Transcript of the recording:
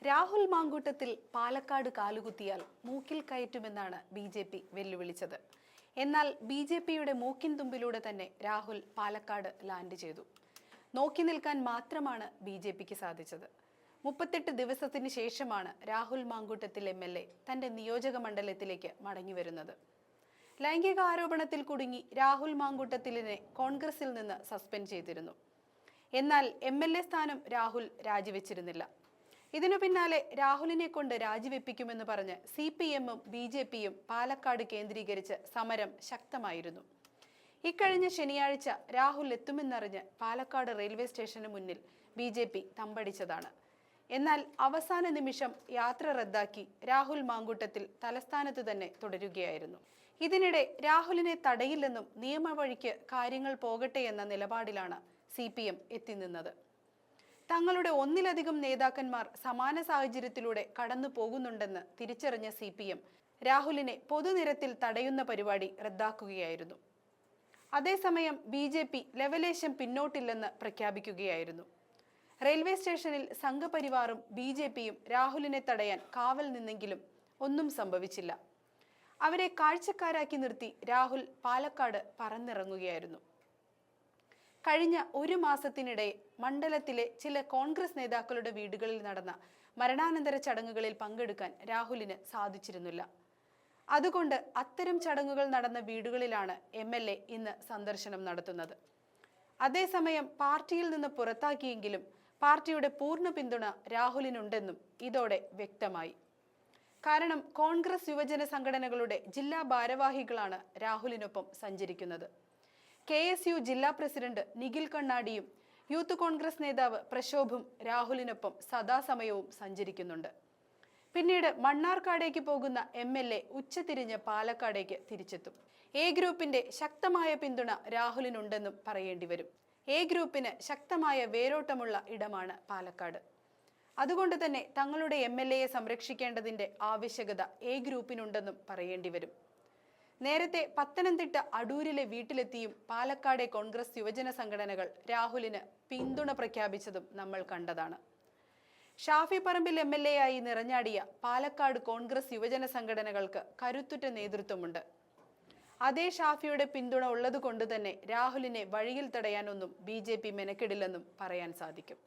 രാഹുൽ മാങ്കൂട്ടത്തിൽ പാലക്കാട് കാലുകുത്തിയാൽ മൂക്കിൽ കയറ്റുമെന്നാണ് ബി.ജെ.പി. വെല്ലുവിളിച്ചത്. എന്നാൽ ബി.ജെ.പിയുടെ മൂക്കിൻ തുമ്പിലൂടെ തന്നെ രാഹുൽ പാലക്കാട് ലാൻഡ് ചെയ്തു. നോക്കി നിൽക്കാൻ മാത്രമാണ് ബി.ജെ.പിക്ക് സാധിച്ചത്. 38 ദിവസത്തിന് ശേഷമാണ് രാഹുൽ മാങ്കൂട്ടത്തിൽ എം.എൽ.എ. തന്റെ നിയോജക മണ്ഡലത്തിലേക്ക് മടങ്ങിവരുന്നത്. ലൈംഗിക ആരോപണത്തിൽ കുടുങ്ങി രാഹുൽ മാങ്കൂട്ടത്തിലിനെ കോൺഗ്രസിൽ നിന്ന് സസ്പെൻഡ് ചെയ്തിരുന്നു. എന്നാൽ എം.എൽ.എ. സ്ഥാനം രാഹുൽ രാജിവെച്ചിരുന്നില്ല. ഇതിനു പിന്നാലെ രാഹുലിനെ കൊണ്ട് രാജിവെപ്പിക്കുമെന്ന് പറഞ്ഞ് CPM-ഉം ബി.ജെ.പിയും പാലക്കാട് കേന്ദ്രീകരിച്ച് സമരം ശക്തമായിരുന്നു. ഇക്കഴിഞ്ഞ ശനിയാഴ്ച രാഹുൽ എത്തുമെന്നറിഞ്ഞ് പാലക്കാട് റെയിൽവേ സ്റ്റേഷന് മുന്നിൽ ബി.ജെ.പി. തമ്പടിച്ചതാണ്. എന്നാൽ അവസാന നിമിഷം യാത്ര റദ്ദാക്കി രാഹുൽ മാങ്കൂട്ടത്തിൽ തലസ്ഥാനത്ത് തന്നെ തുടരുകയായിരുന്നു. ഇതിനിടെ രാഹുലിനെ തടയില്ലെന്നും നിയമവഴിക്ക് കാര്യങ്ങൾ പോകട്ടെ എന്ന നിലപാടിലാണ് CPM എത്തി നിന്നത്. തങ്ങളുടെ ഒന്നിലധികം നേതാക്കന്മാർ സമാന സാഹചര്യത്തിലൂടെ കടന്നു പോകുന്നുണ്ടെന്ന് തിരിച്ചറിഞ്ഞ CPM രാഹുലിനെ പൊതുനിരത്തിൽ തടയുന്ന പരിപാടി റദ്ദാക്കുകയായിരുന്നു. അതേസമയം ബി.ജെ.പി. ലെവലേശം പിന്നോട്ടില്ലെന്ന് പ്രഖ്യാപിക്കുകയായിരുന്നു. റെയിൽവേ സ്റ്റേഷനിൽ സംഘപരിവാറും ബി.ജെ.പിയും രാഹുലിനെ തടയാൻ കാവൽ നിന്നെങ്കിലും ഒന്നും സംഭവിച്ചില്ല. അവരെ കാഴ്ചക്കാരാക്കി നിർത്തി രാഹുൽ പാലക്കാട് പറന്നിറങ്ങുകയായിരുന്നു. കഴിഞ്ഞ ഒരു മാസത്തിനിടെ മണ്ഡലത്തിലെ ചില കോൺഗ്രസ് നേതാക്കളുടെ വീടുകളിൽ നടന്ന മരണാനന്തര ചടങ്ങുകളിൽ പങ്കെടുക്കാൻ രാഹുലിന് സാധിച്ചിരുന്നില്ല. അതുകൊണ്ട് അത്തരം ചടങ്ങുകൾ നടന്ന വീടുകളിലാണ് എം.എൽ.എ. ഇന്ന് സന്ദർശനം നടത്തുന്നത്. അതേസമയം പാർട്ടിയിൽ നിന്ന് പുറത്താക്കിയെങ്കിലും പാർട്ടിയുടെ പൂർണ്ണ പിന്തുണ രാഹുലിനുണ്ടെന്നും ഇതോടെ വ്യക്തമായി. കാരണം കോൺഗ്രസ് യുവജന സംഘടനകളുടെ ജില്ലാ ഭാരവാഹികളാണ് രാഹുലിനൊപ്പം സഞ്ചരിക്കുന്നത്. KSU ജില്ലാ പ്രസിഡന്റ് നിഖിൽ കണ്ണാടിയും യൂത്ത് കോൺഗ്രസ് നേതാവ് പ്രശോഭും രാഹുലിനൊപ്പം സദാസമയവും സഞ്ചരിക്കുന്നുണ്ട്. പിന്നീട് മണ്ണാർക്കാടേക്ക് പോകുന്ന എം.എൽ.എ. ഉച്ചതിരിഞ്ഞ് പാലക്കാടേക്ക് തിരിച്ചെത്തും. എ ഗ്രൂപ്പിന്റെ ശക്തമായ പിന്തുണ രാഹുലിനുണ്ടെന്നും പറയേണ്ടി വരും. എ ഗ്രൂപ്പിന് ശക്തമായ വേരോട്ടമുള്ള ഇടമാണ് പാലക്കാട്. അതുകൊണ്ട് തന്നെ തങ്ങളുടെ എം.എൽ.എയെ സംരക്ഷിക്കേണ്ടതിന്റെ ആവശ്യകത എ ഗ്രൂപ്പിനുണ്ടെന്നും പറയേണ്ടി വരും. നേരത്തെ പത്തനംതിട്ട അടൂരിലെ വീട്ടിലെത്തിയും പാലക്കാടെ കോൺഗ്രസ് യുവജന സംഘടനകൾ രാഹുലിന് പിന്തുണ പ്രഖ്യാപിച്ചതും നമ്മൾ കണ്ടതാണ്. ഷാഫി പറമ്പിൽ എം.എൽ.എ. ആയി നിറഞ്ഞാടിയ പാലക്കാട് കോൺഗ്രസ് യുവജന സംഘടനകൾക്ക് കരുത്തുറ്റ നേതൃത്വമുണ്ട്. അതേ ഷാഫിയുടെ പിന്തുണ ഉള്ളതുകൊണ്ട് തന്നെ രാഹുലിനെ വഴിയിൽ തടയാനൊന്നും ബി.ജെ.പി. മെനക്കെടില്ലെന്നും പറയാൻ സാധിക്കും.